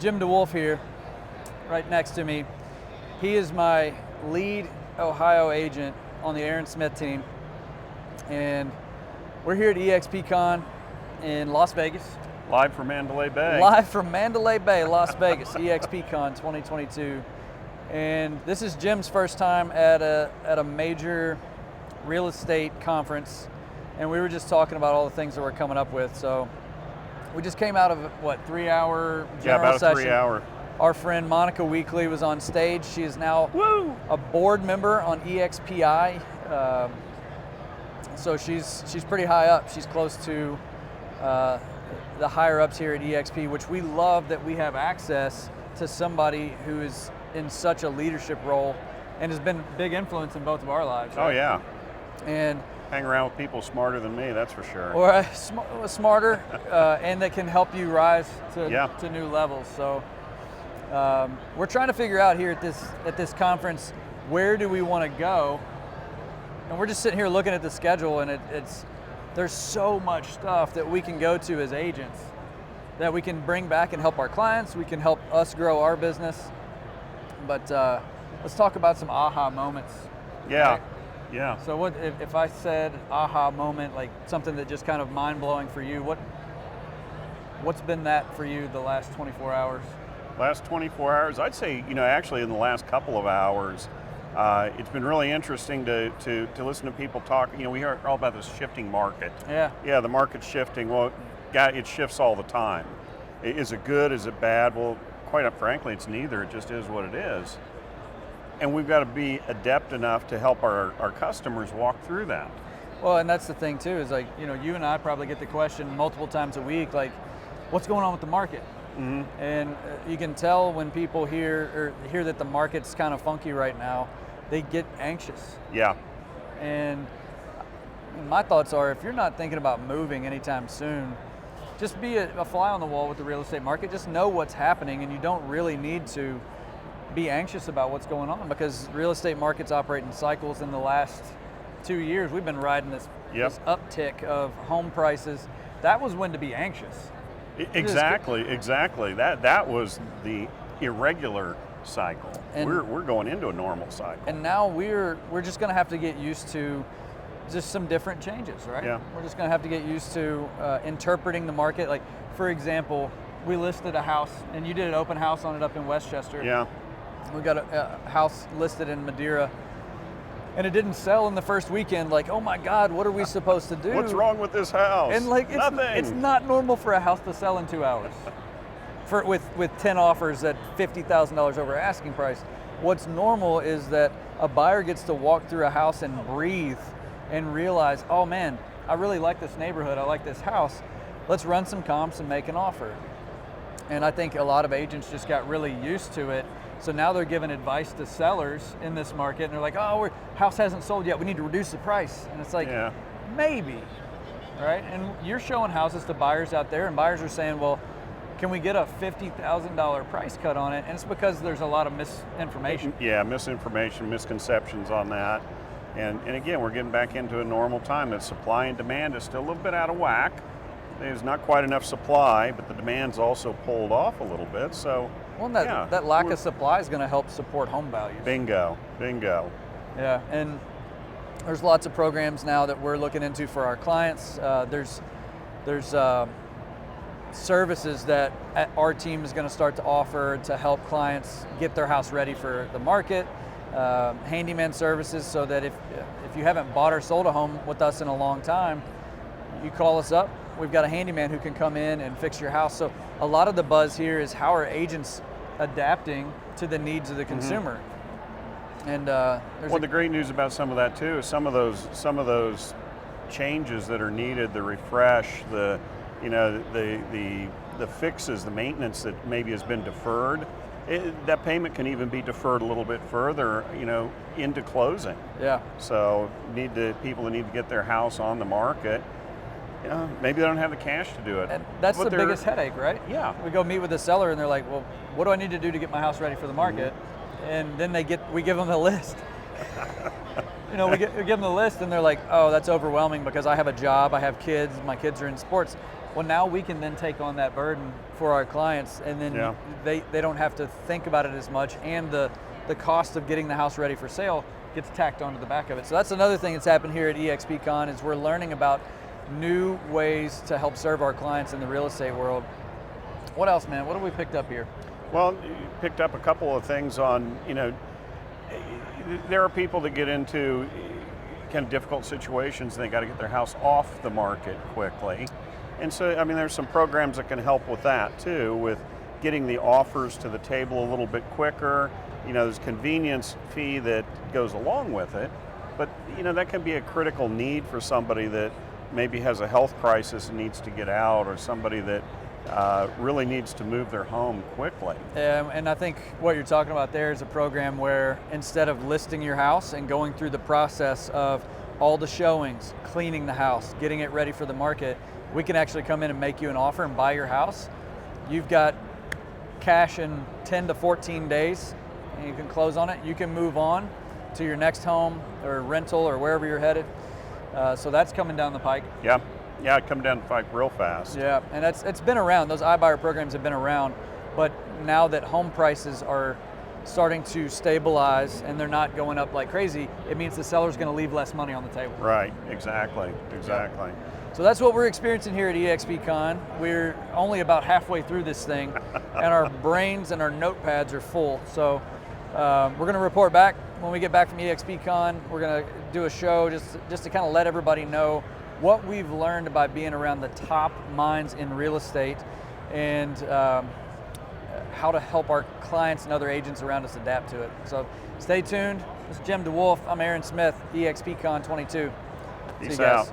Jim DeWolf here, right next to me. He is my lead Ohio agent on the Aaron Smith team. And we're here at EXPCON in Las Vegas. Live from Mandalay Bay. Live from Mandalay Bay, Las Vegas, EXPCON 2022. And this is Jim's first time at a major real estate conference. And we were just talking about all the things that we're coming up with. So we just came out of, what, 3-hour general session. 3 hour. Our friend Monica Weekly was on stage. She is now a board member on EXPI. So she's pretty high up. She's close to the higher ups here at EXP, which we love that we have access to somebody who is in such a leadership role and has been a big influence in both of our lives. Right? Oh yeah. And hang around with people smarter than me, that's for sure. Or smarter, and that can help you rise to new levels. So we're trying to figure out here at this conference, where do we want to go? And we're just sitting here looking at the schedule, and there's so much stuff that we can go to as agents that we can bring back and help our clients. We can help us grow our business. But let's talk about some aha moments. Yeah. Right? Yeah. So what if I said aha moment, like something that just kind of mind-blowing for you, what's been that for you the last 24 hours? Last 24 hours, I'd say, actually in the last couple of hours, it's been really interesting to listen to people talk. We hear all about this shifting market. Yeah. Yeah, the market's shifting. Well, it shifts all the time. Is it good? Is it bad? Well, quite frankly, it's neither. It just is what it is. And we've got to be adept enough to help our customers walk through that. Well, and that's the thing too, is like, you and I probably get the question multiple times a week, like, what's going on with the market? Mm-hmm. And you can tell when people hear that the market's kind of funky right now, they get anxious. Yeah. And my thoughts are, if you're not thinking about moving anytime soon, just be a fly on the wall with the real estate market. Just know what's happening, and you don't really need to be anxious about what's going on, because real estate markets operate in cycles. In the last 2 years, we've been riding this uptick of home prices. That was when to be anxious. Exactly. That was the irregular cycle. And we're going into a normal cycle. And now we're just going to have to get used to just some different changes, right? Yeah. We're just going to have to get used to interpreting the market. Like, for example, we listed a house, and you did an open house on it up in Westchester. Yeah. We got a house listed in Madeira, and it didn't sell in the first weekend. Like, oh my God, what are we supposed to do? What's wrong with this house? And like, Nothing. It's not normal for a house to sell in 2 hours. With 10 offers at $50,000 over asking price. What's normal is that a buyer gets to walk through a house and breathe and realize, oh man, I really like this neighborhood, I like this house. Let's run some comps and make an offer. And I think a lot of agents just got really used to it. So now they're giving advice to sellers in this market, and they're like, oh, our house hasn't sold yet, we need to reduce the price. And it's like, maybe, right? And you're showing houses to buyers out there, and buyers are saying, well, can we get a $50,000 price cut on it? And it's because there's a lot of misinformation. Yeah, misinformation, misconceptions on that. And again, we're getting back into a normal time. That supply and demand is still a little bit out of whack. There's not quite enough supply, but the demand's also pulled off a little bit. So, well, that lack of supply is going to help support home values. Bingo. Yeah, and there's lots of programs now that we're looking into for our clients. There's services that our team is going to start to offer to help clients get their house ready for the market. Handyman services, so that if you haven't bought or sold a home with us in a long time, you call us up. We've got a handyman who can come in and fix your house. So a lot of the buzz here is how are agents adapting to the needs of the consumer. And the great news about some of that too is some of those changes that are needed, the refresh, the fixes, the maintenance that maybe has been deferred. That payment can even be deferred a little bit further, into closing. Yeah. So people that need to get their house on the market, maybe they don't have the cash to do it. And that's the biggest headache, right? Yeah. We go meet with the seller, and they're like, well, what do I need to do to get my house ready for the market? And then we give them a list. You know, we give them the list and they're like, oh, that's overwhelming because I have a job, I have kids, my kids are in sports. Well, now we can then take on that burden for our clients, and then they don't have to think about it as much, and the cost of getting the house ready for sale gets tacked onto the back of it. So that's another thing that's happened here at EXPCON, is we're learning about new ways to help serve our clients in the real estate world. What else, man? What have we picked up here? Well, you picked up a couple of things on, you know, there are people that get into kind of difficult situations and they got to get their house off the market quickly. And so, I mean, there's some programs that can help with that too, with getting the offers to the table a little bit quicker. You know, there's a convenience fee that goes along with it, but you know, that can be a critical need for somebody that maybe has a health crisis and needs to get out, or somebody that really needs to move their home quickly. And I think what you're talking about there is a program where instead of listing your house and going through the process of all the showings, cleaning the house, getting it ready for the market, we can actually come in and make you an offer and buy your house. You've got cash in 10 to 14 days and you can close on it. You can move on to your next home or rental or wherever you're headed. So that's coming down the pike. Yeah, it come down the pike real fast. Yeah, and it's been around. Those iBuyer programs have been around, but now that home prices are starting to stabilize and they're not going up like crazy, it means the seller's going to leave less money on the table. Right, exactly. So that's what we're experiencing here at EXPCON. We're only about halfway through this thing, and our brains and our notepads are full. So we're going to report back when we get back from EXPCON. We're going to do a show just to kind of let everybody know what we've learned by being around the top minds in real estate, and how to help our clients and other agents around us adapt to it. So stay tuned. This is Jim DeWolf. I'm Aaron Smith, EXPCON 22. Peace out.